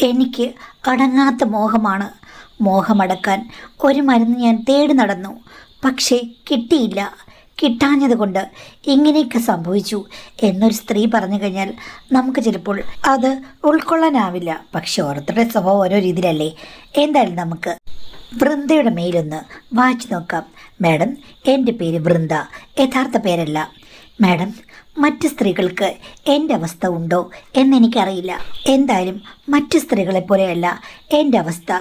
എനിക്ക് അടങ്ങാത്ത മോഹമാണ്. മോഹമടക്കാൻ ഒരു മരുന്ന് ഞാൻ തേടി നടന്നു. പക്ഷേ കിട്ടിയില്ല. കിട്ടാഞ്ഞതുകൊണ്ട് ഇങ്ങനെയൊക്കെ സംഭവിച്ചു എന്നൊരു സ്ത്രീ പറഞ്ഞു കഴിഞ്ഞാൽ നമുക്ക് ചിലപ്പോൾ അത് ഉൾക്കൊള്ളാനാവില്ല. പക്ഷെ ഓരോരുത്തരുടെ സ്വഭാവം ഓരോ രീതിയിലല്ലേ. എന്തായാലും നമുക്ക് വൃന്ദയുടെ മെയിലൊന്ന് വായിച്ചു നോക്കാം. മാഡം, എൻ്റെ പേര് വൃന്ദ, യഥാർത്ഥ പേരല്ല. മാഡം, മറ്റ് സ്ത്രീകൾക്ക് എൻ്റെ അവസ്ഥ ഉണ്ടോ എന്നെനിക്കറിയില്ല. എന്തായാലും മറ്റ് സ്ത്രീകളെ പോലെയല്ല എൻ്റെ അവസ്ഥ.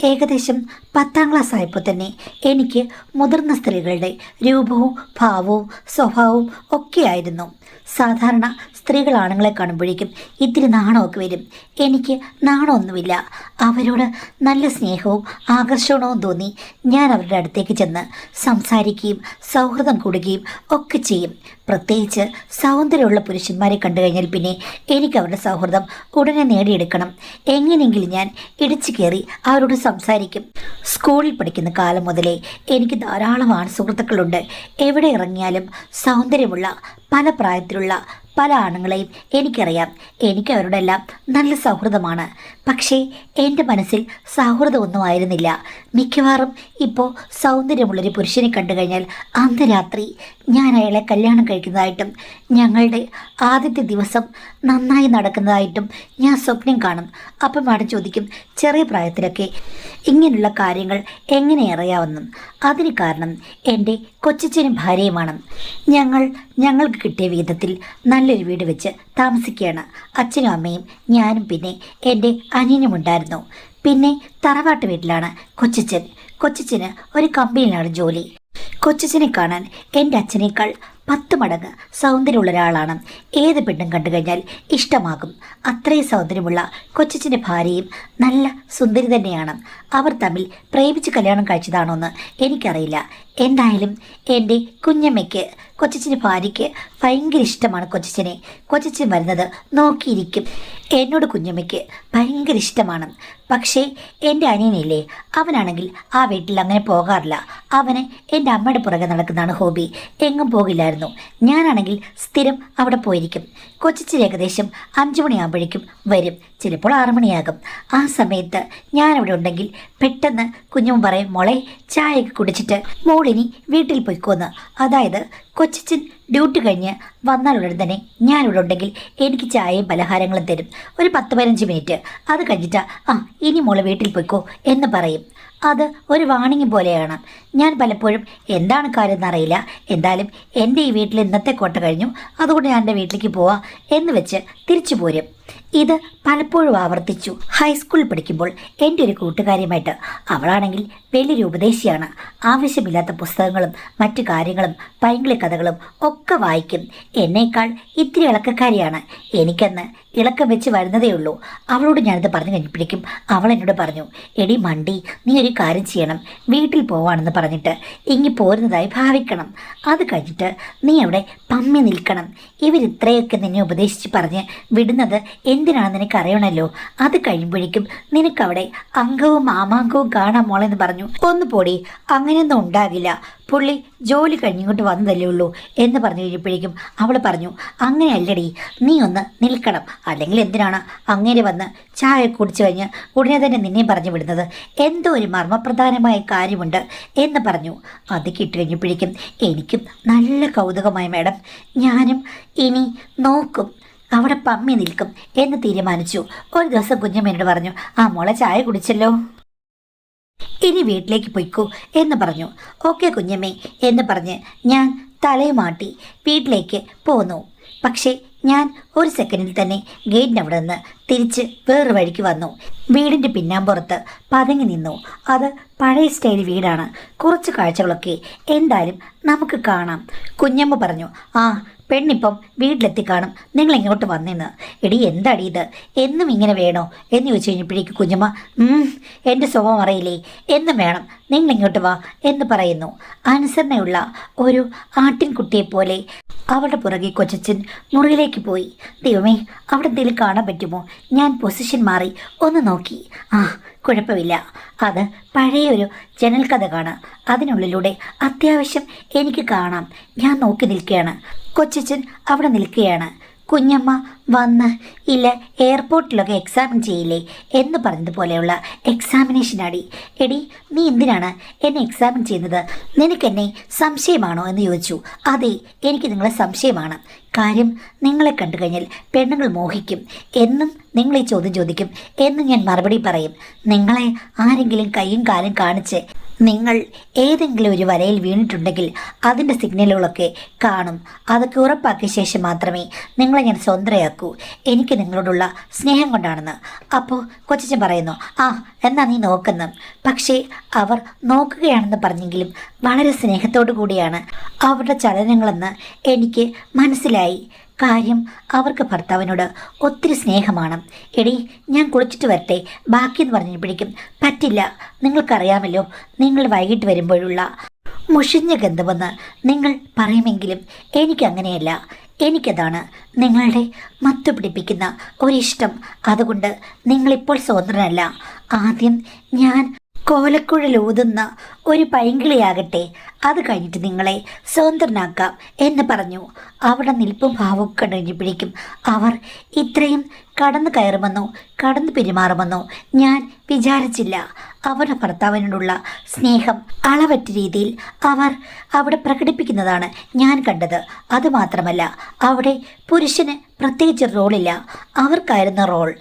ഏകദേശം 10ാം ക്ലാസ് ആയപ്പോൾ തന്നെ എനിക്ക് മുതിർന്ന സ്ത്രീകളുടെ രൂപവും ഭാവവും സ്വഭാവവും ഒക്കെയായിരുന്നു. സാധാരണ സ്ത്രീകൾ ആണുങ്ങളെ കാണുമ്പോഴേക്കും ഇത്തിരി നാണമൊക്കെ വരും. എനിക്ക് നാണമൊന്നുമില്ല. അവരോട് നല്ല സ്നേഹവും ആകർഷണവും തോന്നി ഞാൻ അവരുടെ അടുത്തേക്ക് ചെന്ന് സംസാരിക്കുകയും സൗഹൃദം കൂടുകയും ഒക്കെ ചെയ്യും. പ്രത്യേകിച്ച് സൗന്ദര്യമുള്ള പുരുഷന്മാരെ കണ്ടു കഴിഞ്ഞാൽ പിന്നെ എനിക്ക് അവരുടെ സൗഹൃദം ഉടനെ നേടിയെടുക്കണം. എങ്ങനെയെങ്കിലും ഞാൻ ഇടിച്ചു കയറി അവരോട് സംസാരിക്കും. സ്കൂളിൽ പഠിക്കുന്ന കാലം മുതലേ എനിക്ക് ധാരാളം സുഹൃത്തുക്കളുണ്ട്. എവിടെ ഇറങ്ങിയാലും സൗന്ദര്യമുള്ള പല പ്രായത്തിലുള്ള പല ആണുങ്ങളെയും എനിക്കറിയാം. എനിക്ക് അവരോടെല്ലാം നല്ല സൗഹൃദമാണ്. പക്ഷേ എൻ്റെ മനസ്സിൽ സൗഹൃദമൊന്നും ആയിരുന്നില്ല. മിക്കവാറും ഇപ്പോൾ സൗന്ദര്യമുള്ളൊരു പുരുഷനെ കണ്ടു കഴിഞ്ഞാൽ അന്ന് രാത്രി ഞാൻ അയാളെ കല്യാണം കഴിക്കുന്നതായിട്ടും ഞങ്ങളുടെ ആദ്യത്തെ ദിവസം നന്നായി നടക്കുന്നതായിട്ടും ഞാൻ സ്വപ്നം കാണും. അപ്പം മാഡം ചോദിക്കും, ചെറിയ പ്രായത്തിലൊക്കെ ഇങ്ങനെയുള്ള കാര്യങ്ങൾ എങ്ങനെ അറിയാമെന്നും. അതിന് കാരണം എൻ്റെ കൊച്ചച്ഛനും ഭാര്യയുമാണ്. ഞങ്ങൾക്ക് കിട്ടിയ വിധത്തിൽ നല്ലൊരു വീട് വെച്ച് താമസിക്കുകയാണ്. അച്ഛനും അമ്മയും ഞാനും പിന്നെ എൻ്റെ അനിയനുമുണ്ടായിരുന്നു. പിന്നെ തറവാട്ട് വീട്ടിലാണ് കൊച്ചച്ഛന് ഒരു കമ്പനിയിലാണ് ജോലി. കൊച്ചച്ഛനെ കാണാൻ എൻ്റെ അച്ഛനേക്കാൾ 10 മടങ്ങ് സൗന്ദര്യമുള്ള ഒരാളാണ്. ഏത് പെണ്ണും കണ്ടു കഴിഞ്ഞാൽ ഇഷ്ടമാകും. അത്രയും സൗന്ദര്യമുള്ള കൊച്ചച്ഛൻ്റെ ഭാര്യയും നല്ല സുന്ദരി തന്നെയാണ്. അവർ തമ്മിൽ പ്രേമിച്ച് കല്യാണം കഴിച്ചതാണോന്ന് എനിക്കറിയില്ല. എന്തായാലും എൻ്റെ കുഞ്ഞമ്മയ്ക്ക് കൊച്ചച്ഛൻ്റെ ഭാര്യയ്ക്ക് ഭയങ്കര ഇഷ്ടമാണ് കൊച്ചച്ഛനെ. കൊച്ചച്ഛൻ വരുന്നത് നോക്കിയിരിക്കും. എന്നോട് കുഞ്ഞമ്മയ്ക്ക് ഭയങ്കര ഇഷ്ടമാണ്. പക്ഷേ എൻ്റെ അനിയനില്ലേ, അവനാണെങ്കിൽ ആ വീട്ടിൽ അങ്ങനെ പോകാറില്ല. അവന് എൻ്റെ അമ്മയുടെ പുറകെ നടക്കുന്നതാണ് ഹോബി. എങ്ങും പോകില്ലായിരുന്നു. ഞാനാണെങ്കിൽ സ്ഥിരം അവിടെ പോയിരിക്കും. കൊച്ചച്ഛൻ ഏകദേശം 5 മണിയാകുമ്പോഴേക്കും വരും. ചിലപ്പോൾ 6 മണിയാകും. ആ സമയത്ത് ഞാനവിടെ ഉണ്ടെങ്കിൽ പെട്ടെന്ന് കുഞ്ഞും പറയും, മോളെ ചായയൊക്കെ കുടിച്ചിട്ട് മോളിനി വീട്ടിൽ പോയിക്കോന്ന്. അതായത് കൊച്ചച്ഛൻ ഡ്യൂട്ടി കഴിഞ്ഞ് വന്നാലുടൻ തന്നെ ഞാനിവിടെ ഉണ്ടെങ്കിൽ എനിക്ക് ചായയും പലഹാരങ്ങളും തരും. ഒരു 10-15 മിനിറ്റ്. അത് കഴിഞ്ഞിട്ട് ഇനി മോളെ വീട്ടിൽ പോയിക്കോ എന്ന് പറയും. അത് ഒരു വാണിംഗ് പോലെയാണ്. ഞാൻ പലപ്പോഴും എന്താണ് കാര്യം എന്നറിയില്ല. എന്തായാലും എൻ്റെ ഈ വീട്ടിൽ ഇന്നത്തെ കോട്ട കഴിഞ്ഞു, അതുകൊണ്ട് ഞാൻ എൻ്റെ വീട്ടിലേക്ക് പോവാം എന്ന് വെച്ച് തിരിച്ചു പോരും. ഇത് പലപ്പോഴും ആവർത്തിച്ചു. ഹൈസ്കൂളിൽ പഠിക്കുമ്പോൾ എൻ്റെ ഒരു കൂട്ടുകാരിയുമായിട്ട്. അവളാണെങ്കിൽ വലിയൊരു ഉപദേശിയാണ്. ആവശ്യമില്ലാത്ത പുസ്തകങ്ങളും മറ്റു കാര്യങ്ങളും പൈങ്കിളി കഥകളും ഒക്കെ വായിക്കും. എന്നേക്കാൾ ഇത്തിരി ഇളക്കക്കാരിയാണ്. എനിക്കന്ന് ഇളക്കം വെച്ച് വരുന്നതേ ഉള്ളൂ. അവളോട് ഞാനിത് പറഞ്ഞു കഴിഞ്ഞപ്പോഴേക്കും അവൾ എന്നോട് പറഞ്ഞു, എടി മണ്ടി, നീ ഒരു കാര്യം ചെയ്യണം. വീട്ടിൽ പോവാണെന്ന് പറഞ്ഞിട്ട് ഇങ്ങി പോരുന്നതായി ഭാവിക്കണം. അത് കഴിഞ്ഞിട്ട് നീ അവിടെ പമ്മി നിൽക്കണം. ഇവരിത്രയൊക്കെ നിന്നെ ഉപദേശിച്ച് പറഞ്ഞ് വിടുന്നത് എന്തിനാണെന്ന് നിനക്കറിയണമല്ലോ. അത് കഴിയുമ്പോഴേക്കും നിനക്കവിടെ അംഗവും മാമാങ്കവും കാണാൻ മോളെന്ന് പറഞ്ഞു. ഒന്ന് പോടി, അങ്ങനെയൊന്നും ഉണ്ടാകില്ല. പുള്ളി ജോലി കഴിഞ്ഞിങ്ങോട്ട് വന്നതല്ലേ ഉള്ളൂ എന്ന് പറഞ്ഞു കഴിഞ്ഞപ്പോഴേക്കും അവൾ പറഞ്ഞു, അങ്ങനെയല്ലടി, നീ ഒന്ന് നിൽക്കണം. അല്ലെങ്കിൽ എന്തിനാണ് അങ്ങനെ വന്ന് ചായ കുടിച്ചു കഴിഞ്ഞ് ഉടനെ തന്നെ നിന്നെ പറഞ്ഞു വിടുന്നത്? എന്തോ ഒരു മർമ്മപ്രധാനമായ കാര്യമുണ്ട് എന്ന് പറഞ്ഞു. അത് കിട്ടുകഴിഞ്ഞപ്പോഴേക്കും എനിക്കും നല്ല കൗതുകമായി. മാഡം, ഞാനും ഇനി നോക്കും, അവിടെ പമ്മി നിൽക്കും എന്ന് തീരുമാനിച്ചു. ഒരു ദിവസം കുഞ്ഞമ്മേനോട് പറഞ്ഞു, മോളെ ചായ കുടിച്ചല്ലോ, ഇനി വീട്ടിലേക്ക് പോയിക്കോ എന്ന് പറഞ്ഞു. ഓക്കെ കുഞ്ഞമ്മേ എന്ന് പറഞ്ഞ് ഞാൻ തലയുമാട്ടി വീട്ടിലേക്ക് പോന്നു. പക്ഷേ ഞാൻ ഒരു സെക്കൻഡിൽ തന്നെ ഗേറ്റിന് അവിടെ നിന്ന് തിരിച്ച് വേറൊരു വഴിക്ക് വന്നു. വീടിൻ്റെ പിന്നാമ്പുറത്ത് പതുങ്ങി നിന്നു. അത് പഴയ സ്റ്റൈൽ വീടാണ്. കുറച്ച് കാഴ്ചകളൊക്കെ എന്തായാലും നമുക്ക് കാണാം. കുഞ്ഞമ്മ പറഞ്ഞു, പെണ്ണിപ്പം വീട്ടിലെത്തി കാണും, നിങ്ങൾ ഇങ്ങോട്ട് വന്നെന്ന്. എടി എന്താടി ഇത്, എന്നും ഇങ്ങനെ വേണോ എന്ന് ചോദിച്ചു കഴിഞ്ഞപ്പോഴേക്ക് കുഞ്ഞമ്മ, എൻ്റെ സ്വഭാവം അറിയില്ലേ, എന്നും വേണം, നിങ്ങൾ ഇങ്ങോട്ട് വാ എന്ന് പറയുന്നു. അനുസരണയുള്ള ഒരു ആട്ടിൻകുട്ടിയെപ്പോലെ അവളുടെ പുറകെ കൊച്ചച്ഛൻ മുറിയിലേക്ക് പോയി. ദൈവമേ, അവിടെ എന്തെങ്കിലും കാണാൻ പറ്റുമോ? ഞാൻ പൊസിഷൻ മാറി ഒന്ന് നോക്കി. കുഴപ്പമില്ല. അത് പഴയൊരു ജനൽ കഥ കാണാം. അതിനുള്ളിലൂടെ അത്യാവശ്യം എനിക്ക് കാണാം. ഞാൻ നോക്കി നിൽക്കുകയാണ്. കൊച്ചച്ഛൻ അവിടെ നിൽക്കുകയാണ്. കുഞ്ഞമ്മ വന്ന് ഇല്ല എയർപോർട്ടിലൊക്കെ എക്സാമിൻ ചെയ്യില്ലേ എന്ന് പറഞ്ഞതുപോലെയുള്ള എക്സാമിനേഷനാടി. എടി നീ എന്തിനാണ് എന്നെ എക്സാമിൻ ചെയ്യുന്നത്? നിനക്കെന്നെ സംശയമാണോ എന്ന് ചോദിച്ചു. അതെ, എനിക്ക് നിങ്ങളെ സംശയമാണ്. കാര്യം നിങ്ങളെ കണ്ടു കഴിഞ്ഞാൽ പെണ്ണുങ്ങൾ മോഹിക്കും എന്നും നിങ്ങൾ ഈ ചോദ്യം ചോദിക്കും എന്നും ഞാൻ മറുപടി പറയും. നിങ്ങളെ ആരെങ്കിലും കൈയും കാലും കാണിച്ച് നിങ്ങൾ ഏതെങ്കിലും ഒരു വലയിൽ വീണിട്ടുണ്ടെങ്കിൽ അതിൻ്റെ സിഗ്നലുകളൊക്കെ കാണും. അതൊക്കെ ഉറപ്പാക്കിയ ശേഷം മാത്രമേ നിങ്ങളെ ഞാൻ സ്വന്തമാക്കൂ. എനിക്ക് നിങ്ങളോടുള്ള സ്നേഹം കൊണ്ടാണെന്ന്. അപ്പോൾ കൊച്ചച്ഛൻ പറയുന്നു, ആ എന്നാ നീ നോക്കുന്നു. പക്ഷേ അവർ നോക്കുകയാണെന്ന് പറഞ്ഞെങ്കിലും വളരെ സ്നേഹത്തോടു കൂടിയാണ് അവരുടെ ചലനങ്ങളെന്ന് എനിക്ക് മനസ്സിലായി. കാര്യം അവർക്ക് ഭർത്താവിനോട് ഒത്തിരി സ്നേഹമാണ്. എടി ഞാൻ കുളിച്ചിട്ട് വരട്ടെ ബാക്കിയെന്ന് പറഞ്ഞപ്പോഴേക്കും പറ്റില്ല, നിങ്ങൾക്കറിയാമല്ലോ നിങ്ങൾ വൈകിട്ട് വരുമ്പോഴുള്ള മുഷിഞ്ഞ ഗന്ധമെന്ന് നിങ്ങൾ പറയുമെങ്കിലും എനിക്കങ്ങനെയല്ല. എനിക്കതാണ് നിങ്ങളുടെ മത്തു പിടിപ്പിക്കുന്ന ഒരിഷ്ടം. അതുകൊണ്ട് നിങ്ങളിപ്പോൾ സ്വതന്ത്രനല്ല. ആദ്യം ഞാൻ കോലക്കുഴലൂതുന്ന ഒരു പൈങ്കിളിയാകട്ടെ, അത് കഴിഞ്ഞിട്ട് നിങ്ങളെ സ്വതന്ത്രനാക്കാം എന്ന് പറഞ്ഞു. അവിടെ നിൽപ്പും ഭാവവും കണ്ടുകഴിഞ്ഞപ്പോഴേക്കും അവർ ഇത്രയും കടന്നു കയറുമെന്നോ കടന്നു പെരുമാറുമെന്നോ ഞാൻ വിചാരിച്ചില്ല. അവരുടെ ഭർത്താവിനോടുള്ള സ്നേഹം അളവറ്റ രീതിയിൽ അവർ അവിടെ പ്രകടിപ്പിക്കുന്നതാണ് ഞാൻ കണ്ടത്. അതുമാത്രമല്ല, അവിടെ പുരുഷന് പ്രത്യേകിച്ച് റോളില്ല, അവർക്കായിരുന്ന റോൾ.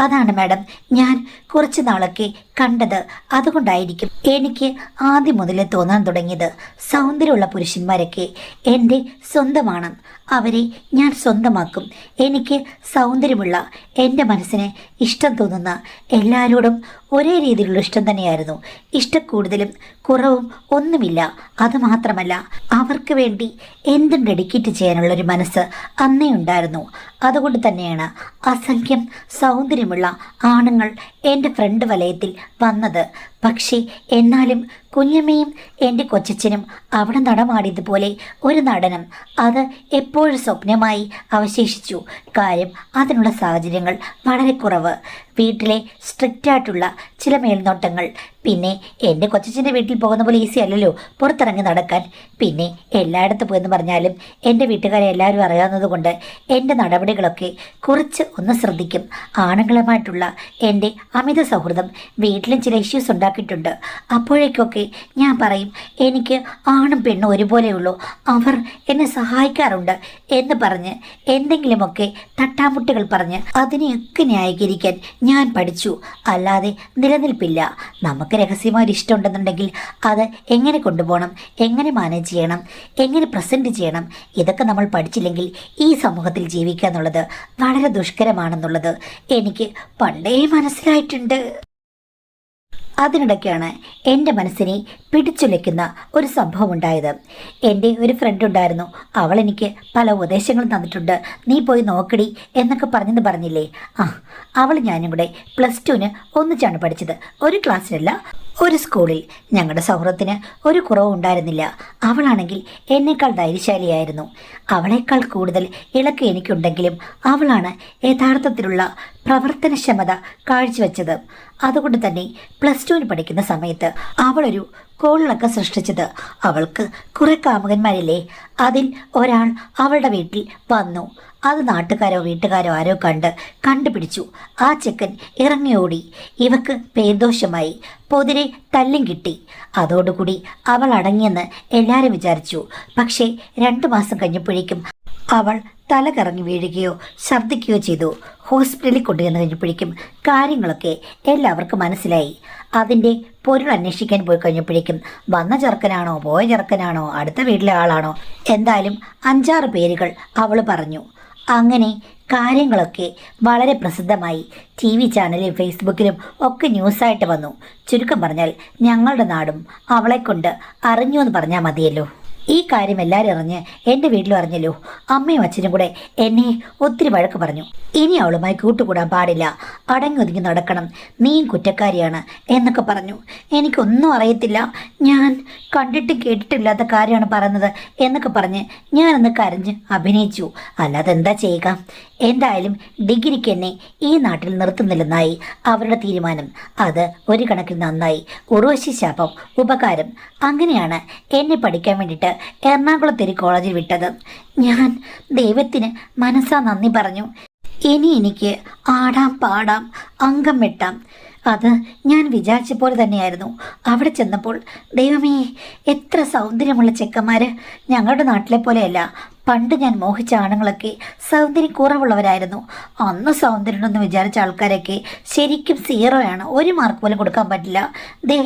അതാണ് മാഡം ഞാൻ കുറച്ച് നാളൊക്കെ കണ്ടത്. അതുകൊണ്ടായിരിക്കും എനിക്ക് ആദ്യം മുതലേ തോന്നാൻ തുടങ്ങിയത് സൗന്ദര്യമുള്ള പുരുഷന്മാരൊക്കെ എൻ്റെ സ്വന്തമാണ്. അവരെ ഞാൻ സ്വന്തമാക്കും. എനിക്ക് സൗന്ദര്യമുള്ള എൻ്റെ മനസ്സിന് ഇഷ്ടം തോന്നുന്ന എല്ലാവരോടും ഒരേ രീതിയിലുള്ള ഇഷ്ടം തന്നെയായിരുന്നു. ഇഷ്ടക്കൂടുതലും കുറവും ഒന്നുമില്ല. അതുമാത്രമല്ല, അവർക്ക് വേണ്ടി എന്തും ഡെഡിക്കേറ്റ് ചെയ്യാനുള്ളൊരു മനസ്സ് അന്നേ ഉണ്ടായിരുന്നു. അതുകൊണ്ട് തന്നെയാണ് അസംഖ്യം സൗന്ദര്യമുള്ള ആണുങ്ങൾ എൻ്റെ ഫ്രണ്ട് വലയത്തിൽ വന്നത്. പക്ഷേ എന്നാലും കുഞ്ഞമ്മയും എൻ്റെ കൊച്ചച്ഛനും അവിടെ നടമാടിയതുപോലെ ഒരു നടനം അത് എപ്പോഴും സ്വപ്നമായി അവശേഷിച്ചു. കാര്യം അതിനുള്ള സാഹചര്യങ്ങൾ വളരെ കുറവ്. വീട്ടിലെ സ്ട്രിക്റ്റായിട്ടുള്ള ചില മേൽനോട്ടങ്ങൾ. പിന്നെ എൻ്റെ കൊച്ചച്ഛൻ്റെ വീട്ടിൽ പോകുന്ന പോലെ ഈസി അല്ലല്ലോ പുറത്തിറങ്ങി നടക്കാൻ. പിന്നെ എല്ലായിടത്തും പോയെന്ന് പറഞ്ഞാലും എൻ്റെ വീട്ടുകാരെ എല്ലാവരും അറിയാവുന്നത് കൊണ്ട് എൻ്റെ നടപടികളൊക്കെ കുറച്ച് ഒന്ന് ശ്രദ്ധിക്കും. ആണുങ്ങളുമായിട്ടുള്ള എൻ്റെ അമിത സൗഹൃദം വീട്ടിലും ചില ഇഷ്യൂസ് ഉണ്ടാക്കിയിട്ടുണ്ട്. അപ്പോഴേക്കൊക്കെ ഞാൻ പറയും, എനിക്ക് ആണും പെണ്ണും ഒരുപോലെയുള്ളൂ, അവർ എന്നെ സഹായിക്കാറുണ്ട് എന്ന് പറഞ്ഞ് എന്തെങ്കിലുമൊക്കെ തട്ടാമുട്ടുകൾ പറഞ്ഞ് അതിനെയൊക്കെ ന്യായീകരിക്കാൻ ഞാൻ പഠിച്ചു. അല്ലാതെ നിലനിൽപ്പില്ല. നമുക്ക് രഹസ്യമായൊരു ഇഷ്ടമുണ്ടെന്നുണ്ടെങ്കിൽ അത് എങ്ങനെ കൊണ്ടുപോകണം, എങ്ങനെ മാനേജ് ചെയ്യണം, എങ്ങനെ പ്രസൻറ്റ് ചെയ്യണം, ഇതൊക്കെ നമ്മൾ പഠിച്ചില്ലെങ്കിൽ ഈ സമൂഹത്തിൽ ജീവിക്കുക എന്നുള്ളത് വളരെ ദുഷ്കരമാണെന്നുള്ളത് എനിക്ക് പണ്ടേ മനസ്സിലായിട്ടുണ്ട്. അതിനിടയ്ക്കാണ് എൻ്റെ മനസ്സിനെ പിടിച്ചുലയ്ക്കുന്ന ഒരു സംഭവം ഉണ്ടായത്. എൻ്റെ ഒരു ഫ്രണ്ട് ഉണ്ടായിരുന്നു. അവൾ എനിക്ക് പല ഉപദേശങ്ങളും തന്നിട്ടുണ്ട്. നീ പോയി നോക്കടി എന്നൊക്കെ പറഞ്ഞില്ലേ. അവൾ ഞാനും കൂടെ +2 ഒന്നിച്ചാണ് പഠിച്ചത്. ഒരു ക്ലാസ്സിലല്ല, ഒരു സ്കൂളിൽ. ഞങ്ങളുടെ സൗഹൃദത്തിന് ഒരു കുറവും ഉണ്ടായിരുന്നില്ല. അവളാണെങ്കിൽ എന്നേക്കാൾ ധൈര്യശാലിയായിരുന്നു. അവളേക്കാൾ കൂടുതൽ ഇളക്ക് എനിക്കുണ്ടെങ്കിലും അവളാണ് യഥാർത്ഥത്തിലുള്ള പ്രവർത്തനക്ഷമത കാഴ്ചവെച്ചത്. അതുകൊണ്ട് തന്നെ +2 പഠിക്കുന്ന സമയത്ത് അവളൊരു കോളിളക്കം സൃഷ്ടിച്ചത്. അവൾക്ക് കുറെ കാമുകന്മാരില്ലേ, അതിൽ ഒരാൾ അവളുടെ വീട്ടിൽ വന്നു. അത് നാട്ടുകാരോ വീട്ടുകാരോ ആരോ കണ്ടുപിടിച്ചു. ആ ചെക്കൻ ഇറങ്ങിയോടി. ഇവക്ക് പേർദോഷമായി, പൊതിരെ തല്ലും കിട്ടി. അതോടുകൂടി അവൾ അടങ്ങിയെന്ന് എല്ലാവരും വിചാരിച്ചു. പക്ഷേ 2 മാസം കഴിഞ്ഞപ്പോഴേക്കും അവൾ തല കറങ്ങി വീഴുകയോ ഛർദ്ദിക്കുകയോ ചെയ്തു. ഹോസ്പിറ്റലിൽ കൊണ്ടുവന്ന് കഴിഞ്ഞപ്പോഴേക്കും കാര്യങ്ങളൊക്കെ എല്ലാവർക്കും മനസ്സിലായി. അതിൻ്റെ പൊരുൾ അന്വേഷിക്കാൻ പോയി കഴിഞ്ഞപ്പോഴേക്കും വന്ന ചെറുക്കനാണോ പോയ ചെറുക്കനാണോ അടുത്ത വീട്ടിലെ ആളാണോ, എന്തായാലും 5-6 പേരുകൾ അവൾ പറഞ്ഞു. അങ്ങനെ കാര്യങ്ങളൊക്കെ വളരെ പ്രസിദ്ധമായി. TV ചാനലിലും ഫേസ്ബുക്കിലും ഒക്കെ ന്യൂസായിട്ട് വന്നു. ചുരുക്കം പറഞ്ഞാൽ ഞങ്ങളുടെ നാടും അവളെക്കൊണ്ട് അറിഞ്ഞു എന്ന് പറഞ്ഞാൽ മതിയല്ലോ. ഈ കാര്യം എല്ലാവരും അറിഞ്ഞ് എൻ്റെ വീട്ടിലും അറിഞ്ഞല്ലോ. അമ്മയും അച്ഛനും കൂടെ എന്നെ ഒത്തിരി വഴക്ക് പറഞ്ഞു. ഇനി അവളുമായി കൂട്ടുകൂടാൻ പാടില്ല, അടങ്ങി ഒതുങ്ങി നടക്കണം, നീയും കുറ്റക്കാരിയാണ് എന്നൊക്കെ പറഞ്ഞു. എനിക്കൊന്നും അറിയത്തില്ല, ഞാൻ കണ്ടിട്ടും കേട്ടിട്ടില്ലാത്ത കാര്യമാണ് പറയുന്നത് എന്നൊക്കെ പറഞ്ഞ് ഞാനൊന്ന് കരഞ്ഞ് അഭിനയിച്ചു. അല്ലാതെ എന്താ ചെയ്യുക. എന്തായാലും ഡിഗ്രിക്ക് എന്നെ ഈ നാട്ടിൽ നിർത്തുന്നില്ലെന്നായി അവരുടെ തീരുമാനം. അത് ഒരു കണക്കിൽ നന്നായി. ഉർവശി ശാപം ഉപകാരം. അങ്ങനെയാണ് എന്നെ പഠിക്കാൻ വേണ്ടിയിട്ട് എറണാകുളത്ത് ഒരു കോളേജിൽ വിട്ടത്. ഞാൻ ദൈവത്തിന് മനസ്സാ നന്ദി പറഞ്ഞു. ഇനി എനിക്ക് ആടാം പാടാം അംഗം വെട്ടാം. അത് ഞാൻ വിചാരിച്ച പോലെ തന്നെയായിരുന്നു. അവിടെ ചെന്നപ്പോൾ ദൈവമേ, എത്ര സൗന്ദര്യമുള്ള ചെക്കന്മാർ! ഞങ്ങളുടെ നാട്ടിലെ പോലെയല്ല. പണ്ട് ഞാൻ മോഹിച്ച ആണുങ്ങളൊക്കെ സൗന്ദര്യം കുറവുള്ളവരായിരുന്നു. അന്ന് സൗന്ദര്യമെന്ന് വിചാരിച്ച ആൾക്കാരൊക്കെ ശരിക്കും സീറോയാണ്. ഒരു മാർക്ക് പോലും കൊടുക്കാൻ പറ്റില്ല. ദേ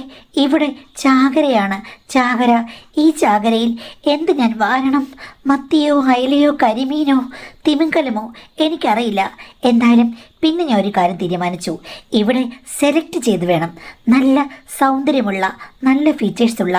ഇവിടെ ചാകരയാണ്, ചാകര. ഈ ചാകരയിൽ എന്ത് ഞാൻ വാരണം? മത്തിയോ അയലയോ കരിമീനോ തിമിങ്കലമോ എനിക്കറിയില്ല. എന്തായാലും പിന്നെ ഞാൻ ഒരു കാര്യം തീരുമാനിച്ചു. ഇവിടെ സെലക്ട് ചെയ്ത് വേണം. നല്ല സൗന്ദര്യമുള്ള നല്ല ഫീച്ചേഴ്സുള്ള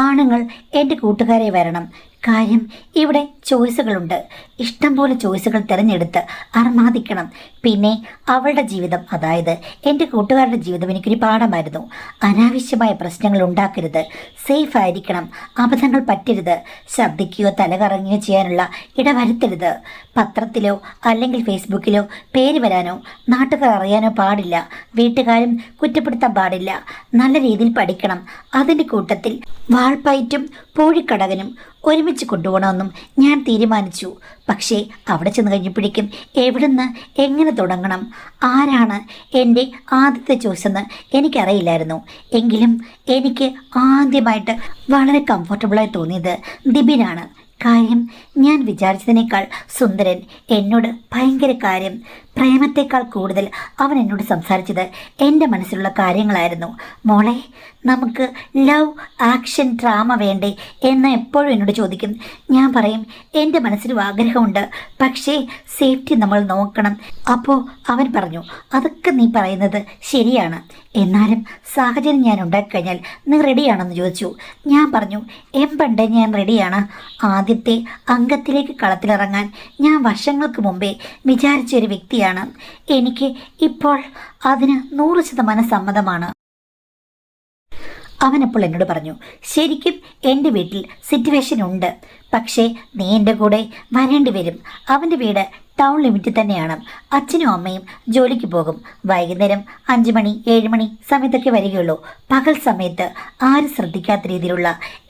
ആണുങ്ങൾ എൻ്റെ കൂട്ടുകാരെ വരണം. കാര്യം ഇവിടെ ചോയ്സുകളുണ്ട്. ഇഷ്ടംപോലെ ചോയ്സുകൾ തിരഞ്ഞെടുത്ത് അർമാദിക്കണം. പിന്നെ അവളുടെ ജീവിതം, അതായത് എൻ്റെ കൂട്ടുകാരുടെ ജീവിതം എനിക്കൊരു പാഠമായിരുന്നു. അനാവശ്യമായ പ്രശ്നങ്ങൾ ഉണ്ടാക്കരുത്, സേഫ് ആയിരിക്കണം, അബദ്ധങ്ങൾ പറ്റരുത്, ശബ്ദിക്കുകയോ തലകറങ്ങുകയോ ചെയ്യാനുള്ള ഇടവരുത്തരുത്. പത്രത്തിലോ അല്ലെങ്കിൽ ഫേസ്ബുക്കിലോ പേര് വരാനോ നാട്ടുകാർ അറിയാനോ പാടില്ല. വീട്ടുകാരും കുറ്റപ്പെടുത്താൻ പാടില്ല. നല്ല രീതിയിൽ പഠിക്കണം. അതിൻ്റെ കൂട്ടത്തിൽ വാൾപ്പയറ്റും പൂഴിക്കടകനും ഒരുമിച്ച് കൊണ്ടുപോകണമെന്നും ഞാൻ തീരുമാനിച്ചു. പക്ഷേ അവിടെ ചെന്ന് കഴിഞ്ഞപ്പോഴേക്കും എവിടുന്ന് എങ്ങനെ തുടങ്ങണം, ആരാണ് എൻ്റെ ആദ്യത്തെ ചോയ്സെന്ന് എനിക്കറിയില്ലായിരുന്നു. എങ്കിലും എനിക്ക് ആദ്യമായിട്ട് വളരെ കംഫർട്ടബിളായി തോന്നിയത് ദിബിനാണ്. കാര്യം ഞാൻ വിചാരിച്ചതിനേക്കാൾ സുന്ദരൻ, എന്നോട് ഭയങ്കര കാര്യം. പ്രേമത്തെക്കാൾ കൂടുതൽ അവൻ എന്നോട് സംസാരിച്ചത് എൻ്റെ മനസ്സിലുള്ള കാര്യങ്ങളായിരുന്നു. മോളെ, നമുക്ക് ലവ് ആക്ഷൻ ഡ്രാമ വേണ്ടേ എന്ന് എപ്പോഴും എന്നോട് ചോദിക്കും. ഞാൻ പറയും എൻ്റെ മനസ്സിലും ആഗ്രഹമുണ്ട്, പക്ഷേ സേഫ്റ്റി നമ്മൾ നോക്കണം. അപ്പോൾ അവൻ പറഞ്ഞു, അതൊക്കെ നീ പറയുന്നത് ശരിയാണ്, എന്നാലും സാഹചര്യം ഞാൻ ഉണ്ടാക്കിക്കഴിഞ്ഞാൽ നീ റെഡിയാണെന്ന് ചോദിച്ചു. ഞാൻ പറഞ്ഞു, പണ്ടേ ഞാൻ റെഡിയാണ്. ആദ്യത്തെ അംഗത്തിലേക്ക് കളത്തിലിറങ്ങാൻ ഞാൻ വർഷങ്ങൾക്ക് മുമ്പേ വിചാരിച്ച ഒരു വ്യക്തിയാണ്. എനിക്ക് ഇപ്പോൾ അതിന് 100% സമ്മതമാണ്. അവനപ്പോൾ എന്നോട് പറഞ്ഞു, ശരിക്കും എൻ്റെ വീട്ടിൽ സിറ്റുവേഷൻ ഉണ്ട്, പക്ഷേ നീ എൻ്റെ കൂടെ വരേണ്ടി വരും. അവൻ്റെ വീട് ടൗൺ ലിമിറ്റിൽ തന്നെയാണ്. അച്ഛനും അമ്മയും ജോലിക്ക് പോകും. വൈകുന്നേരം 5 മണി 7 മണി സമയത്തൊക്കെ വരികയുള്ളൂ. പകൽ സമയത്ത് ആരും ശ്രദ്ധിക്കാത്ത രീതിയിലുള്ള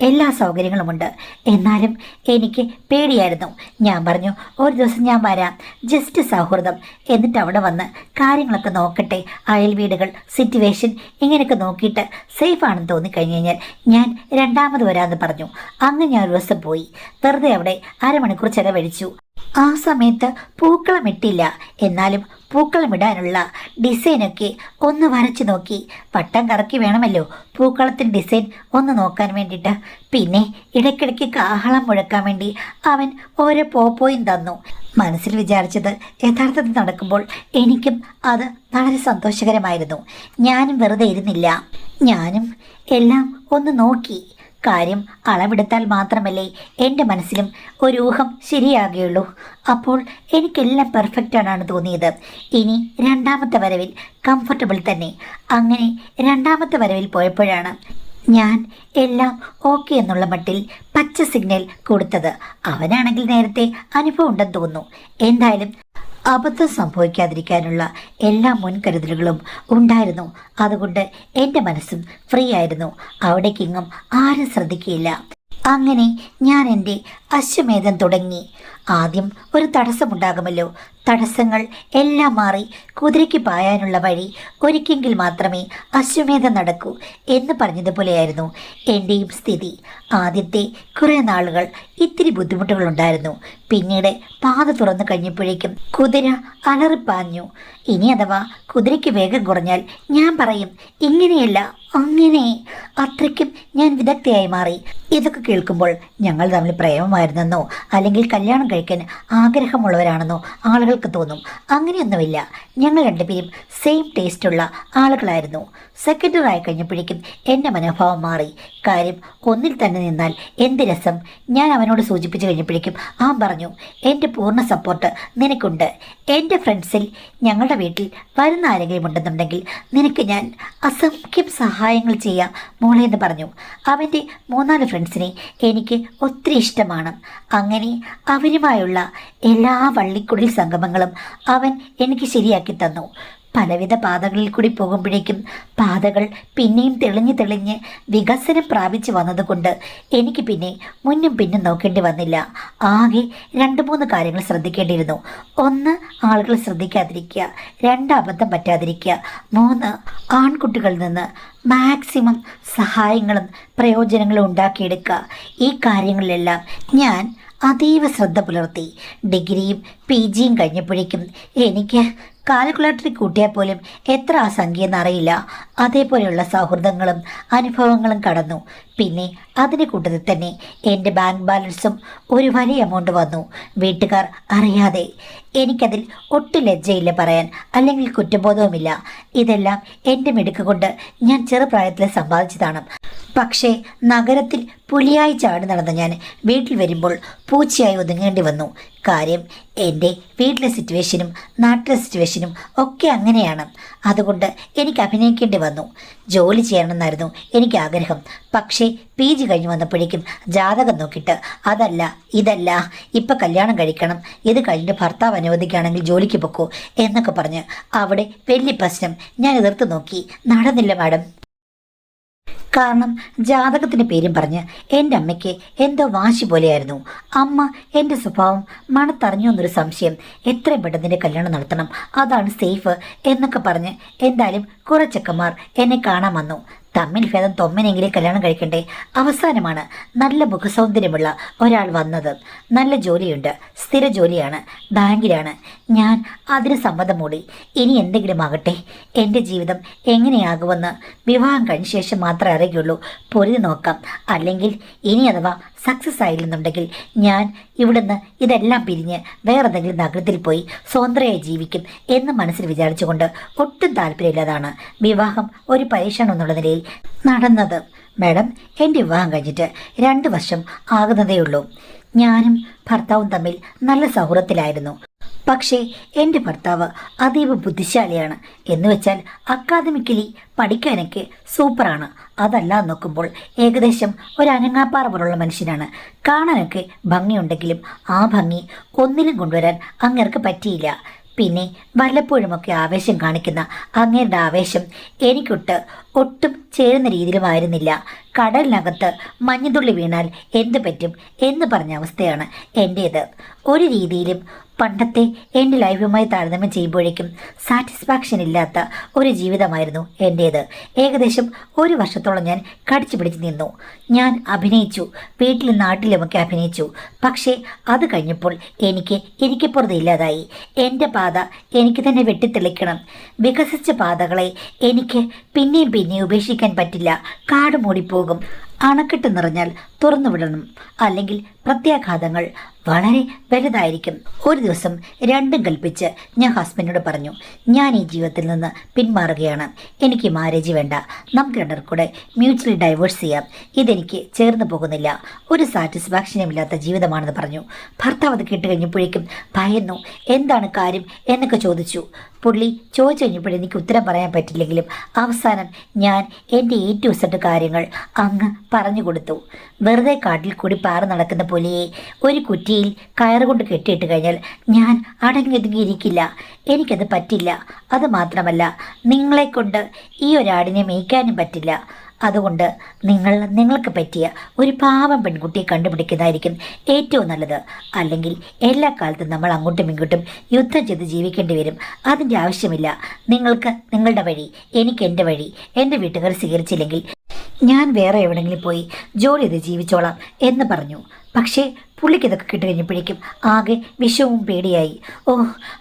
എല്ലാ സൗകര്യങ്ങളുമുണ്ട്. എന്നാലും എനിക്ക് പേടിയായിരുന്നു. ഞാൻ പറഞ്ഞു, ഒരു ദിവസം ഞാൻ വരാം, ജസ്റ്റ് സൗഹൃദം, എന്നിട്ട് അവിടെ വന്ന് കാര്യങ്ങളൊക്കെ നോക്കട്ടെ, അയൽ വീടുകൾ, സിറ്റുവേഷൻ ഇങ്ങനെയൊക്കെ നോക്കിയിട്ട് സേഫ് ആണെന്ന് തോന്നിക്കഴിഞ്ഞ് കഴിഞ്ഞാൽ ഞാൻ രണ്ടാമത് വരാമെന്ന് പറഞ്ഞു. അങ്ങനെ ഞാൻ ഒരു ദിവസം പോയി വെറുതെ അവിടെ അരമണിക്കൂർ ചെലവഴിച്ചു. ആ സമയത്ത് പൂക്കളമിട്ടില്ല, എന്നാലും പൂക്കളമിടാനുള്ള ഡിസൈനൊക്കെ ഒന്ന് വരച്ചു നോക്കി. പട്ടം കറക്കി വേണമല്ലോ പൂക്കളത്തിൻ്റെ ഡിസൈൻ ഒന്ന് നോക്കാൻ വേണ്ടിയിട്ട്. പിന്നെ ഇടയ്ക്കിടയ്ക്ക് കാഹളം മുഴക്കാൻ വേണ്ടി അവൻ ഓരോ പോപ്പോയും തന്നു. മനസ്സിൽ വിചാരിച്ചത് യഥാർത്ഥത്തിൽ നടക്കുമ്പോൾ എനിക്കും അത് വളരെ സന്തോഷകരമായിരുന്നു. ഞാനും വെറുതെ ഇരുന്നില്ല, ഞാനും എല്ലാം ഒന്ന് നോക്കി. കാര്യം അളവെടുത്താൽ മാത്രമല്ലേ എൻ്റെ മനസ്സിലും ഒരു ഊഹം ശരിയാകുകയുള്ളൂ. അപ്പോൾ എനിക്കെല്ലാം പെർഫെക്റ്റാണ് തോന്നിയത്. ഇനി രണ്ടാമത്തെ വരവിൽ കംഫർട്ടബിൾ തന്നെ. അങ്ങനെ രണ്ടാമത്തെ വരവിൽ പോയപ്പോഴാണ് ഞാൻ എല്ലാം ഓക്കെ എന്നുള്ള മട്ടിൽ പച്ച സിഗ്നൽ കൊടുത്തത്. അവനാണെങ്കിൽ നേരത്തെ അനുഭവം ഉണ്ടെന്ന് തോന്നുന്നു. എന്തായാലും അബദ്ധം സംഭവിക്കാതിരിക്കാനുള്ള എല്ലാ മുൻകരുതലുകളും ഉണ്ടായിരുന്നു. അതുകൊണ്ട് എൻ്റെ മനസ്സും ഫ്രീ ആയിരുന്നു. അവിടേക്കെങ്ങും ആരും ശ്രദ്ധിക്കുകയില്ല. അങ്ങനെ ഞാൻ എൻ്റെ അശ്വമേധം തുടങ്ങി. ആദ്യം ഒരു തടസ്സമുണ്ടാകുമല്ലോ. തടസ്സങ്ങൾ എല്ലാം മാറി കുതിരയ്ക്ക് പായാനുള്ള വഴി ഒരിക്കെങ്കിൽ മാത്രമേ അശ്വമേധം നടക്കൂ എന്ന് പറഞ്ഞതുപോലെയായിരുന്നു എൻ്റെയും സ്ഥിതി. ആദ്യത്തെ കുറേ നാളുകൾ ഇത്തിരി ബുദ്ധിമുട്ടുകളുണ്ടായിരുന്നു. പിന്നീട് പാത തുറന്നു കഴിഞ്ഞപ്പോഴേക്കും കുതിര അലറിപ്പാഞ്ഞു. ഇനി അഥവാ കുതിരയ്ക്ക് വേഗം കുറഞ്ഞാൽ ഞാൻ പറയും ഇങ്ങനെയല്ല അങ്ങനെ. അത്രയ്ക്കും ഞാൻ വിദഗ്ധയായി മാറി. ഇതൊക്കെ കേൾക്കുമ്പോൾ ഞങ്ങൾ തമ്മിൽ പ്രേമമായിരുന്നെന്നോ അല്ലെങ്കിൽ കല്യാണം കഴിക്കാൻ ആഗ്രഹമുള്ളവരാണെന്നോ ആളുകൾക്ക് തോന്നും. അങ്ങനെയൊന്നുമില്ല. ഞങ്ങൾ രണ്ടുപേരും സെയിം ടേസ്റ്റുള്ള ആളുകളായിരുന്നു. സെക്കൻഡറായി കഴിഞ്ഞപ്പോഴേക്കും എൻ്റെ മനോഭാവം മാറി. കാര്യം ഒന്നിൽ തന്നെ നിന്നാൽ എന്ത് രസം. ഞാൻ അവനോട് സൂചിപ്പിച്ചു കഴിഞ്ഞപ്പോഴേക്കും അവൻ പറഞ്ഞു, എൻ്റെ പൂർണ്ണ സപ്പോർട്ട് നിനക്കുണ്ട്. എൻ്റെ ഫ്രണ്ട്സിൽ ഞങ്ങളുടെ വീട്ടിൽ വരുന്ന ആരെങ്കിലും ഉണ്ടെന്നുണ്ടെങ്കിൽ നിനക്ക് ഞാൻ അസംഖ്യം സഹായങ്ങൾ ചെയ്യാം മോളെ എന്ന് പറഞ്ഞു. അവൻ്റെ 3-4 ഫ്രണ്ട്സിനെ എനിക്ക് ഒത്തിരി ഇഷ്ടമാണ്. അങ്ങനെ അവരുമായുള്ള എല്ലാ വള്ളിക്കുടിൽ സംഗമങ്ങളും അവൻ എനിക്ക് ശരിയാക്കി തന്നു. പലവിധ പാതകളിൽ കൂടി പോകുമ്പോഴേക്കും പാതകൾ പിന്നെയും തെളിഞ്ഞ് തെളിഞ്ഞ് വികസനം പ്രാപിച്ചു വന്നതുകൊണ്ട് എനിക്ക് പിന്നെ മുന്നും പിന്നും നോക്കേണ്ടി വന്നില്ല. ആകെ 2-3 കാര്യങ്ങൾ ശ്രദ്ധിക്കേണ്ടിയിരുന്നു. 1, ആളുകൾ ശ്രദ്ധിക്കാതിരിക്കുക. 2, അബദ്ധം പറ്റാതിരിക്കുക. 3, ആൺകുട്ടികളിൽ നിന്ന് മാക്സിമം സഹായങ്ങളും പ്രയോജനങ്ങളും ഉണ്ടാക്കിയെടുക്കുക. ഈ കാര്യങ്ങളിലെല്ലാം ഞാൻ അതീവ ശ്രദ്ധ പുലർത്തി. ഡിഗ്രിയും PGയും കഴിഞ്ഞപ്പോഴേക്കും എനിക്ക് കാൽക്കുലേറ്ററിൽ കൂട്ടിയാൽ പോലും എത്ര ആ സംഖ്യ എന്നറിയില്ല. അതേപോലെയുള്ള സൗഹൃദങ്ങളും അനുഭവങ്ങളും കടന്നു. പിന്നെ അതിൻ്റെ കൂട്ടത്തിൽ തന്നെ എൻ്റെ ബാങ്ക് ബാലൻസും ഒരു വലിയ എമൗണ്ട് വന്നു, വീട്ടുകാർ അറിയാതെ. എനിക്കതിൽ ഒട്ടും ലജ്ജയില്ല പറയാൻ, അല്ലെങ്കിൽ കുറ്റബോധവുമില്ല. ഇതെല്ലാം എൻ്റെ മിടുക്ക് കൊണ്ട് ഞാൻ ചെറുപ്രായത്തിൽ സമ്പാദിച്ചതാണ്. പക്ഷേ നഗരത്തിൽ പുലിയായി ചാടി നടന്ന ഞാൻ വീട്ടിൽ വരുമ്പോൾ പൂച്ചയായി ഒതുങ്ങേണ്ടി വന്നു. കാര്യം എൻ്റെ വീട്ടിലെ സിറ്റുവേഷനും നാട്ടിലെ സിറ്റുവേഷനും ഒക്കെ അങ്ങനെയാണ്. അതുകൊണ്ട് എനിക്ക് അഭിനയിക്കേണ്ടി വന്നു. ജോലി ചെയ്യണമെന്നായിരുന്നു എനിക്ക് ആഗ്രഹം. പക്ഷേ PG കഴിഞ്ഞ് വന്നപ്പോഴേക്കും ജാതകം നോക്കിയിട്ട് അതല്ല ഇതല്ല, ഇപ്പം കല്യാണം കഴിക്കണം, ഇത് കഴിഞ്ഞ് ഭർത്താവ് അനുവദിക്കുകയാണെങ്കിൽ ജോലിക്ക് പൊക്കോ എന്നൊക്കെ പറഞ്ഞ് അവിടെ വലിയ പ്രശ്നം. ഞാൻ എതിർത്ത് നോക്കി, നടന്നില്ല മാഡം. കാരണം ജാതകത്തിൻ്റെ പേരും പറഞ്ഞ് എൻ്റെ അമ്മയ്ക്ക് എന്തോ വാശി പോലെയായിരുന്നു. അമ്മ എൻ്റെ സ്വഭാവം മണത്തറിഞ്ഞു എന്നൊരു സംശയം. എത്രയും പെട്ടെന്ന് നിൻ്റെ കല്യാണം നടത്തണം, അതാണ് സേഫ് എന്നൊക്കെ പറഞ്ഞ് എന്തായാലും കുറേ ചെക്കന്മാർ എന്നെ കാണാൻ വന്നു. തമ്മിൽ ഭേദം തൊമ്മനെങ്കിലും കല്യാണം കഴിക്കണ്ടേ. അവസാനമാണ് നല്ല മുഖസൗന്ദര്യമുള്ള ഒരാൾ വന്നത്. നല്ല ജോലിയുണ്ട്, സ്ഥിര ജോലിയാണ്, ബാങ്കിലാണ്. ഞാൻ അതിന് സമ്മതം മൂടി. ഇനി എന്തെങ്കിലും ആകട്ടെ, എൻ്റെ ജീവിതം എങ്ങനെയാകുമെന്ന് വിവാഹം കഴിഞ്ഞ ശേഷം മാത്രമേ അറിയുള്ളൂ. പൊരുതി നോക്കാം. അല്ലെങ്കിൽ ഇനി അഥവാ സക്സസ് ആയില്ലെന്നുണ്ടെങ്കിൽ ഞാൻ ഇവിടുന്ന് ഇതെല്ലാം പിരിഞ്ഞ് വേറെന്തെങ്കിലും നഗരത്തിൽ പോയി സ്വതന്ത്രയായി ജീവിക്കും എന്ന് മനസ്സിൽ വിചാരിച്ചുകൊണ്ട് ഒട്ടും താല്പര്യമില്ലാതാണ് വിവാഹം ഒരു പരീക്ഷണം എന്നുള്ള നിലയിൽ നടന്നത്. മാഡം, എൻ്റെ വിവാഹം കഴിഞ്ഞിട്ട് 2 വർഷം ആകുന്നതേയുള്ളൂ. ഞാനും ഭർത്താവും തമ്മിൽ നല്ല സൗഹൃദത്തിലായിരുന്നു. പക്ഷേ എൻ്റെ ഭർത്താവ് അതീവ ബുദ്ധിശാലിയാണ്. എന്ന് വെച്ചാൽ അക്കാദമിക്കലി പഠിക്കാനൊക്കെ സൂപ്പറാണ്. അതല്ല നോക്കുമ്പോൾ ഏകദേശം ഒരു അനങ്ങാപ്പാറ പോലുള്ള മനുഷ്യനാണ്. കാണാനൊക്കെ ഭംഗിയുണ്ടെങ്കിലും ആ ഭംഗി ഒന്നിലും കൊണ്ടുവരാൻ അങ്ങേർക്ക് പറ്റിയില്ല. പിന്നെ വല്ലപ്പോഴുമൊക്കെ ആവേശം കാണിക്കുന്ന അങ്ങേരുടെ ആവേശം ഒട്ടും ചേരുന്ന രീതിയിലുമായിരുന്നില്ല. കടലിനകത്ത് മഞ്ഞുതുള്ളി വീണാൽ എന്ത് പറ്റും എന്ന് പറഞ്ഞ അവസ്ഥയാണ് എൻ്റേത്. ഒരു രീതിയിലും പണ്ടത്തെ എൻ്റെ ലൈഫുമായി താരതമ്യം ചെയ്യുമ്പോഴേക്കും സാറ്റിസ്ഫാക്ഷൻ ഇല്ലാത്ത ഒരു ജീവിതമായിരുന്നു എൻ്റേത്. ഏകദേശം 1 വർഷത്തോളം ഞാൻ കടിച്ചു പിടിച്ച് നിന്നു. ഞാൻ അഭിനയിച്ചു, വീട്ടിലും നാട്ടിലുമൊക്കെ അഭിനയിച്ചു. പക്ഷേ അത് കഴിഞ്ഞപ്പോൾ എനിക്കിപ്പുറത്ത് ഇല്ലാതായി. എൻ്റെ പാത എനിക്ക് തന്നെ വെട്ടിത്തെളിക്കണം. വികസിച്ച പാതകളെ എനിക്ക് പിന്നെയും ഉപേക്ഷിക്കാൻ പറ്റില്ല. കാട് മൂടിപ്പോകും. അണക്കെട്ട് നിറഞ്ഞാൽ തുറന്നു വിടണം, അല്ലെങ്കിൽ പ്രത്യാഘാതങ്ങൾ വളരെ വലുതായിരിക്കും. ഒരു ദിവസം 2ഉം കൽപ്പിച്ച് ഞാൻ ഹസ്ബൻഡിനോട് പറഞ്ഞു, ഞാൻ ഈ ജീവിതത്തിൽ നിന്ന് പിന്മാറുകയാണ്. എനിക്ക് മാരേജ് വേണ്ട, നമുക്ക് 2 കൂടെ മ്യൂച്വലി ഡൈവേഴ്സ് ചെയ്യാം. ഇതെനിക്ക് ചേർന്ന് പോകുന്നില്ല, ഒരു സാറ്റിസ്ഫാക്ഷനും ഇല്ലാത്ത ജീവിതമാണെന്ന് പറഞ്ഞു. ഭർത്താവ് അത് കേട്ട് കഴിഞ്ഞപ്പോഴേക്കും ഭയന്നു. എന്താണ് കാര്യം എന്നൊക്കെ ചോദിച്ചു. പുള്ളി ചോദിച്ചു കഴിഞ്ഞപ്പോഴെനിക്ക് ഉത്തരം പറയാൻ പറ്റില്ലെങ്കിലും അവസാനം ഞാൻ എൻ്റെ A to Z കാര്യങ്ങൾ അങ്ങ് പറഞ്ഞു കൊടുത്തു. വെറുതെ കാട്ടിൽ കൂടി പാറ നടക്കുന്ന പുലിയെ ഒരു കുറ്റിയിൽ കയറുകൊണ്ട് കെട്ടിയിട്ട് കഴിഞ്ഞാൽ ഞാൻ അടങ്ങിയൊതുങ്ങിയിരിക്കില്ല. എനിക്കത് പറ്റില്ല. അതുമാത്രമല്ല, നിങ്ങളെക്കൊണ്ട് ഈ ഒരാടിനെ മേയ്ക്കാനും പറ്റില്ല. അതുകൊണ്ട് നിങ്ങൾക്ക് പറ്റിയ ഒരു പാവം പെൺകുട്ടിയെ കണ്ടുപിടിക്കുന്നതായിരിക്കും ഏറ്റവും നല്ലത്. അല്ലെങ്കിൽ എല്ലാ കാലത്തും നമ്മൾ അങ്ങോട്ടും ഇങ്ങോട്ടും യുദ്ധം ചെയ്ത് ജീവിക്കേണ്ടി വരും. അതിൻ്റെ ആവശ്യമില്ല. നിങ്ങൾക്ക് നിങ്ങളുടെ വഴി, എനിക്ക് എൻ്റെ വഴി. എൻ്റെ വീട്ടുകാർ സ്വീകരിച്ചില്ലെങ്കിൽ ഞാൻ വേറെ എവിടെയെങ്കിലും പോയി ജോലി ചെയ്ത് ജീവിച്ചോളാം എന്ന് പറഞ്ഞു. പക്ഷേ പുള്ളിക്ക് ഇതൊക്കെ കിട്ടുകഴിഞ്ഞപ്പോഴേക്കും ആകെ വിഷവും പേടിയായി. ഓ,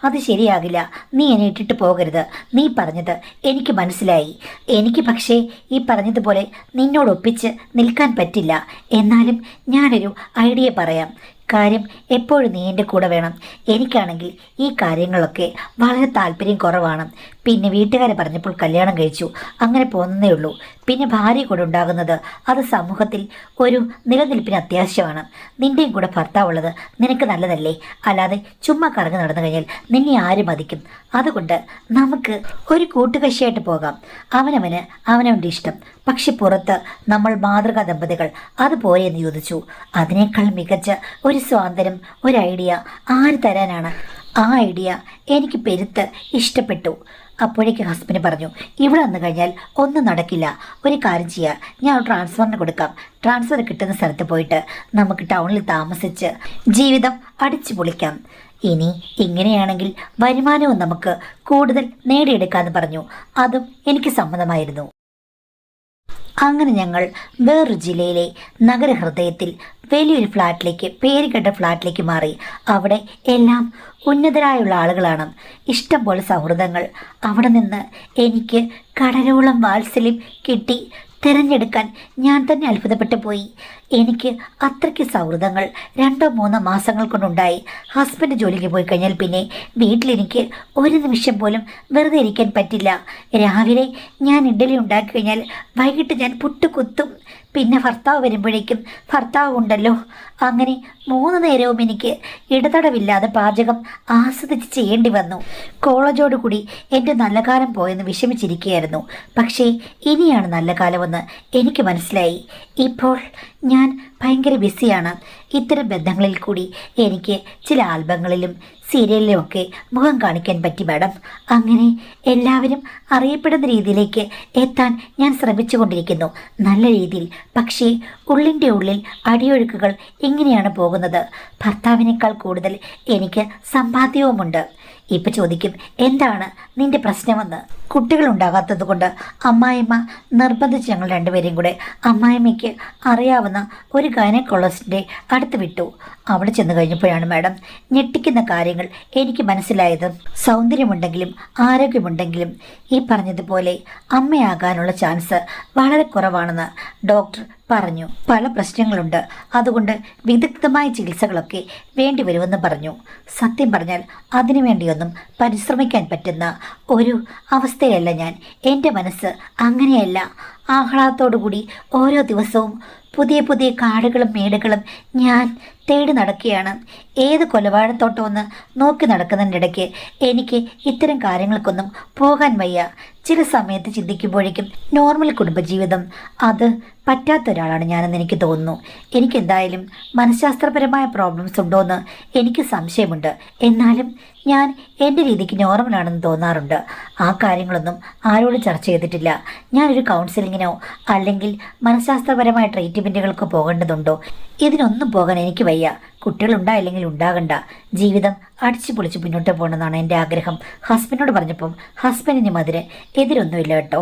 അത് ശരിയാകില്ല, നീ എന്നെ ഇട്ടിട്ട് പോകരുത്. നീ പറഞ്ഞത് എനിക്ക് മനസ്സിലായി. എനിക്ക് പക്ഷേ ഈ പറഞ്ഞതുപോലെ നിന്നോടൊപ്പിച്ച് നിൽക്കാൻ പറ്റില്ല. എന്നാലും ഞാനൊരു ഐഡിയ പറയാം. കാര്യം എപ്പോഴും നീ എൻ്റെ കൂടെ വേണം. എനിക്കാണെങ്കിൽ ഈ കാര്യങ്ങളൊക്കെ വളരെ താല്പര്യം കുറവാണ്. പിന്നെ വീട്ടുകാരെ പറഞ്ഞപ്പോൾ കല്യാണം കഴിച്ചു, അങ്ങനെ പോകുന്നതേ ഉള്ളൂ. പിന്നെ ഭാര്യ കൂടെ ഉണ്ടാകുന്നത് അത് സമൂഹത്തിൽ ഒരു നിലനിൽപ്പിന് അത്യാവശ്യമാണ്. നിൻ്റെയും കൂടെ ഭർത്താവുള്ളത് നിനക്ക് നല്ലതല്ലേ? അല്ലാതെ ചുമ്മാ കറങ്ങി നടന്നു കഴിഞ്ഞാൽ നിന്നെ ആര് മതിക്കും? അതുകൊണ്ട് നമുക്ക് ഒരു കൂട്ടുകക്ഷിയായിട്ട് പോകാം. അവനവൻ്റെ ഇഷ്ടം. പക്ഷെ പുറത്ത് നമ്മൾ മാതൃകാ ദമ്പതികൾ, അതുപോലെ എന്ന് ചോദിച്ചു. അതിനേക്കാൾ മികച്ച ഒരു സ്വാതന്ത്ര്യം, ഒരു ഐഡിയ ആര് തരാനാണ്? ആ ഐഡിയ എനിക്ക് പെരുത്ത് ഇഷ്ടപ്പെട്ടു. അപ്പോഴേക്ക് ഹസ്ബൻഡ് പറഞ്ഞു, ഇവിടെ വന്നു കഴിഞ്ഞാൽ ഒന്നും നടക്കില്ല. ഒരു കാര്യം ചെയ്യാം, ഞാൻ ട്രാൻസ്ഫറിന് കൊടുക്കാം. ട്രാൻസ്ഫർ കിട്ടുന്ന സ്ഥലത്ത് പോയിട്ട് നമുക്ക് ടൗണിൽ താമസിച്ച് ജീവിതം അടിച്ചു പൊളിക്കാം. ഇനി ഇങ്ങനെയാണെങ്കിൽ വരുമാനവും നമുക്ക് കൂടുതൽ നേടിയെടുക്കാമെന്ന് പറഞ്ഞു. അതും എനിക്ക് സമ്മതമായിരുന്നു. അങ്ങനെ ഞങ്ങൾ വേറൊരു ജില്ലയിലെ നഗരഹൃദയത്തിൽ വലിയൊരു ഫ്ലാറ്റിലേക്ക്, പേരുകേട്ട ഫ്ലാറ്റിലേക്ക് മാറി. അവിടെ എല്ലാം ഉന്നതരായുള്ള ആളുകളാണ്, ഇഷ്ടം പോലെ സൗഹൃദങ്ങൾ. അവിടെ നിന്ന് എനിക്ക് കടലോളം വാത്സല്യം കിട്ടി. തിരഞ്ഞെടുക്കാൻ ഞാൻ തന്നെ അത്ഭുതപ്പെട്ടു പോയി. എനിക്ക് അത്രയ്ക്ക് സൗഹൃദങ്ങൾ 2-3 മാസങ്ങൾ കൊണ്ടുണ്ടായി. ഹസ്ബൻഡ് ജോലിക്ക് പോയി കഴിഞ്ഞാൽ പിന്നെ വീട്ടിലെനിക്ക് ഒരു നിമിഷം പോലും വെറുതെ ഇരിക്കാൻ പറ്റില്ല. രാവിലെ ഞാൻ ഇഡ്ഡലി ഉണ്ടാക്കി കഴിഞ്ഞാൽ വൈകിട്ട് ഞാൻ പുട്ട് കുത്തും. പിന്നെ ഭർത്താവ് വരുമ്പോഴേക്കും ഭർത്താവ് ഉണ്ടല്ലോ. അങ്ങനെ 3 നേരവും എനിക്ക് ഇടതടവില്ലാതെ പാചകം ആസ്വദിച്ച് ചെയ്യേണ്ടി വന്നു. കോളേജോടുകൂടി എൻ്റെ നല്ല കാലം പോയെന്ന് വിഷമിച്ചിരിക്കുകയായിരുന്നു. പക്ഷേ ഇനിയാണ് നല്ല കാലമെന്ന് എനിക്ക് മനസ്സിലായി. ഇപ്പോൾ ഞാൻ ഭയങ്കര ബിസിയാണ്. ഇത്തരം ബന്ധങ്ങളിൽ കൂടി എനിക്ക് ചില ആൽബങ്ങളിലും സീരിയലിലുമൊക്കെ മുഖം കാണിക്കാൻ പറ്റി മാഡം. അങ്ങനെ എല്ലാവരും അറിയപ്പെടുന്ന രീതിയിലേക്ക് എത്താൻ ഞാൻ ശ്രമിച്ചുകൊണ്ടിരിക്കുന്നു, നല്ല രീതിയിൽ. പക്ഷേ ഉള്ളിൻ്റെ ഉള്ളിൽ അടിയൊഴുക്കുകൾ ഇങ്ങനെയാണ് പോകുന്നത്. ഭർത്താവിനേക്കാൾ കൂടുതൽ എനിക്ക് സമ്പാദ്യവുമുണ്ട്. ഇപ്പം ചോദിക്കും, എന്താണ് നിന്റെ പ്രശ്നമെന്ന്. കുട്ടികളുണ്ടാകാത്തത് കൊണ്ട് അമ്മായിമ്മ നിർബന്ധിച്ച് ഞങ്ങൾ രണ്ടുപേരെയും കൂടെ അമ്മായിമ്മയ്ക്ക് അറിയാവുന്ന ഒരു ഗൈനക്കോളജിസ്റ്റിൻ്റെ അടുത്ത് വിട്ടു. അവിടെ ചെന്ന് കഴിഞ്ഞപ്പോഴാണ് മാഡം ഞെട്ടിക്കുന്ന കാര്യങ്ങൾ എനിക്ക് മനസ്സിലായത്. സൗന്ദര്യമുണ്ടെങ്കിലും ആരോഗ്യമുണ്ടെങ്കിലും ഈ പറഞ്ഞതുപോലെ അമ്മയാകാനുള്ള ചാൻസ് വളരെ കുറവാണെന്ന് ഡോക്ടർ പറഞ്ഞു. പല പ്രശ്നങ്ങളുണ്ട്, അതുകൊണ്ട് വിദഗ്ധമായ ചികിത്സകളൊക്കെ വേണ്ടി വരുമെന്ന് പറഞ്ഞു. സത്യം പറഞ്ഞാൽ അതിനുവേണ്ടിയൊന്നും പരിശ്രമിക്കാൻ പറ്റുന്ന ഒരു അവസ്ഥയല്ല ഞാൻ. എൻ്റെ മനസ്സ് അങ്ങനെയല്ല. ആഹ്ലാദത്തോടുകൂടി ഓരോ ദിവസവും പുതിയ പുതിയ കാടുകളും മേടുകളും ഞാൻ തേടി നടക്കുകയാണ്. ഏത് കൊലവാഴത്തോട്ടമെന്ന് നോക്കി നടക്കുന്നതിനിടയ്ക്ക് എനിക്ക് ഇത്തരം കാര്യങ്ങൾക്കൊന്നും പോകാൻ വയ്യ. ചില സമയത്ത് ചിന്തിക്കുമ്പോഴേക്കും നോർമൽ കുടുംബജീവിതം അത് പറ്റാത്ത ഒരാളാണ് ഞാനെന്ന് എനിക്ക് തോന്നുന്നു. എനിക്കെന്തായാലും മനഃശാസ്ത്രപരമായ പ്രോബ്ലംസ് ഉണ്ടോയെന്ന് എനിക്ക് സംശയമുണ്ട്. എന്നാലും ഞാൻ എൻ്റെ രീതിക്ക് നോർമലാണെന്ന് തോന്നാറുണ്ട്. ആ കാര്യങ്ങളൊന്നും ആരോടും ചർച്ച ചെയ്തിട്ടില്ല. ഞാനൊരു കൗൺസിലിങ്ങിനോ അല്ലെങ്കിൽ മനഃശാസ്ത്രപരമായ ട്രീറ്റ്മെൻറ്റുകൾക്കോ പോകേണ്ടതുണ്ടോ? ഇതിനൊന്നും പോകാൻ എനിക്ക് വയ്യ. കുട്ടികളുണ്ടായില്ലെങ്കിൽ ഉണ്ടാകണ്ട. ജീവിതം അടിച്ചു പൊളിച്ച് മുന്നോട്ട് പോകണമെന്നാണ് എൻ്റെ ആഗ്രഹം. ഹസ്ബൻഡിനോട് പറഞ്ഞപ്പം ഹസ്ബൻഡിനും അതിന് എതിരൊന്നുമില്ല കേട്ടോ.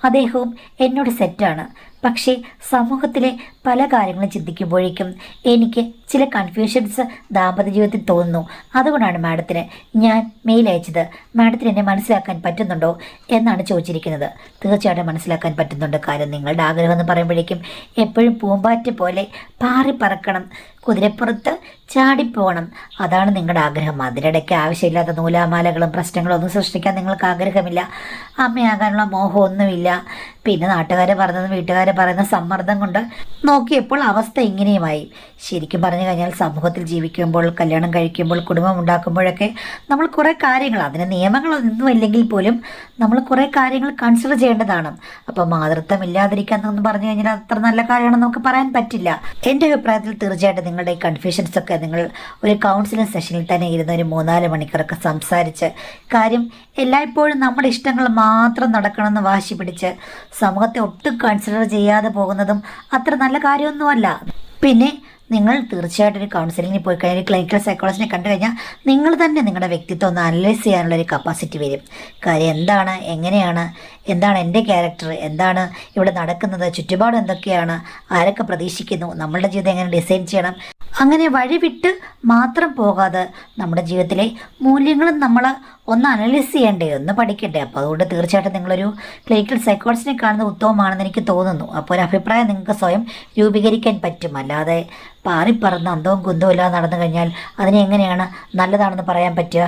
അദ്ദേഹവും എന്നോട് സെറ്റാണ്. പക്ഷേ സമൂഹത്തിലെ പല കാര്യങ്ങളും ചിന്തിക്കുമ്പോഴേക്കും എനിക്ക് ചില കൺഫ്യൂഷൻസ് ദാമ്പത്യ ജീവിതത്തിൽ തോന്നുന്നു. അതുകൊണ്ടാണ് മാഡത്തിന് ഞാൻ മെയിൽ അയച്ചത്. മാഡത്തിന് എന്നെ മനസ്സിലാക്കാൻ പറ്റുന്നുണ്ടോ എന്നാണ് ചോദിച്ചിരിക്കുന്നത്. തീർച്ചയായിട്ടും മനസ്സിലാക്കാൻ പറ്റുന്നുണ്ട്. കാര്യം നിങ്ങളുടെ ആഗ്രഹം എന്ന് പറയുമ്പോഴേക്കും എപ്പോഴും പൂമ്പാറ്റ പോലെ പാറി പറക്കണം, കുതിരപ്പുറത്ത് ചാടിപ്പോകണം, അതാണ് നിങ്ങളുടെ ആഗ്രഹം. അതിനിടയ്ക്ക് ആവശ്യമില്ലാത്ത നൂലാമാലകളും പ്രശ്നങ്ങളും ഒന്നും സൃഷ്ടിക്കാൻ നിങ്ങൾക്ക് ആഗ്രഹമില്ല. അമ്മയാകാനുള്ള മോഹമൊന്നുമില്ല. പിന്നെ നാട്ടുകാരെ പറയുന്നത് വീട്ടുകാരെ പറയുന്ന സമ്മർദ്ദം കൊണ്ട് നോക്കിയപ്പോൾ അവസ്ഥ ഇങ്ങനെയുമായി. ശരിക്കും പറഞ്ഞു കഴിഞ്ഞാൽ സമൂഹത്തിൽ ജീവിക്കുമ്പോൾ, കല്യാണം കഴിക്കുമ്പോൾ, കുടുംബം ഉണ്ടാക്കുമ്പോഴൊക്കെ നമ്മൾ കുറേ കാര്യങ്ങൾ, അതിന് നിയമങ്ങളൊന്നും ഇല്ലെങ്കിൽ പോലും നമ്മൾ കുറേ കാര്യങ്ങൾ കൺസിഡർ ചെയ്യേണ്ടതാണ്. അപ്പോൾ മാതൃത്വം ഇല്ലാതിരിക്കാമെന്ന് പറഞ്ഞു കഴിഞ്ഞാൽ അത്ര നല്ല കാര്യമാണെന്ന് നമുക്ക് പറയാൻ പറ്റില്ല. എൻ്റെ അഭിപ്രായത്തിൽ തീർച്ചയായിട്ടും നിങ്ങളുടെ ഈ കൺഫ്യൂഷൻസൊക്കെ നിങ്ങൾ ഒരു കൗൺസിലിംഗ് സെഷനിൽ തന്നെ ഇരുന്ന് ഒരു 3-4 മണിക്കൂറൊക്കെ സംസാരിച്ച്, കാര്യം എല്ലായ്പ്പോഴും നമ്മുടെ ഇഷ്ടങ്ങൾ മാത്രം നടക്കണമെന്ന് വാശി പിടിച്ച് സമൂഹത്തെ ഒട്ടും കൺസിഡർ ചെയ്യാതെ പോകുന്നതും അത്ര നല്ല കാര്യമൊന്നുമല്ല. പിന്നെ നിങ്ങൾ തീർച്ചയായിട്ടും ഒരു കൗൺസിലിങ്ങിന് പോയി കഴിഞ്ഞാൽ, ഒരു ക്ലിനിക്കൽ സൈക്കോളജിനെ കണ്ടു കഴിഞ്ഞാൽ നിങ്ങൾ തന്നെ നിങ്ങളുടെ വ്യക്തിത്വം ഒന്ന് അനലൈസ് ചെയ്യാനുള്ളൊരു കപ്പാസിറ്റി വരും. കാര്യം എന്താണ്, എങ്ങനെയാണ്, എന്താണ് എൻ്റെ ക്യാരക്ടർ, എന്താണ് ഇവിടെ നടക്കുന്നത്, ചുറ്റുപാട് എന്തൊക്കെയാണ്, ആരൊക്കെ പ്രതീക്ഷിക്കുന്നു, നമ്മളുടെ ജീവിതം എങ്ങനെ ഡിസൈൻ ചെയ്യണം, അങ്ങനെ വഴിവിട്ട് മാത്രം പോകാതെ നമ്മുടെ ജീവിതത്തിലെ മൂല്യങ്ങളും നമ്മൾ ഒന്ന് അനലൈസ് ചെയ്യണ്ടേ, ഒന്ന് പഠിക്കണ്ടേ. അപ്പോൾ അതുകൊണ്ട് തീർച്ചയായിട്ടും നിങ്ങളൊരു ക്ലിനിക്കൽ സൈക്കോളജിനെ കാണുന്നത് ഉത്തമമാണെന്ന് എനിക്ക് തോന്നുന്നു. അപ്പോൾ ഒരു അഭിപ്രായം നിങ്ങൾക്ക് സ്വയം രൂപീകരിക്കാൻ പറ്റും. അല്ലാതെ പാറിപ്പറന്ന് അന്തവും കുന്തവും ഇല്ലാതെ നടന്നു കഴിഞ്ഞാൽ അതിനെ എങ്ങനെയാണ് നല്ലതാണെന്ന് പറയാൻ പറ്റുക?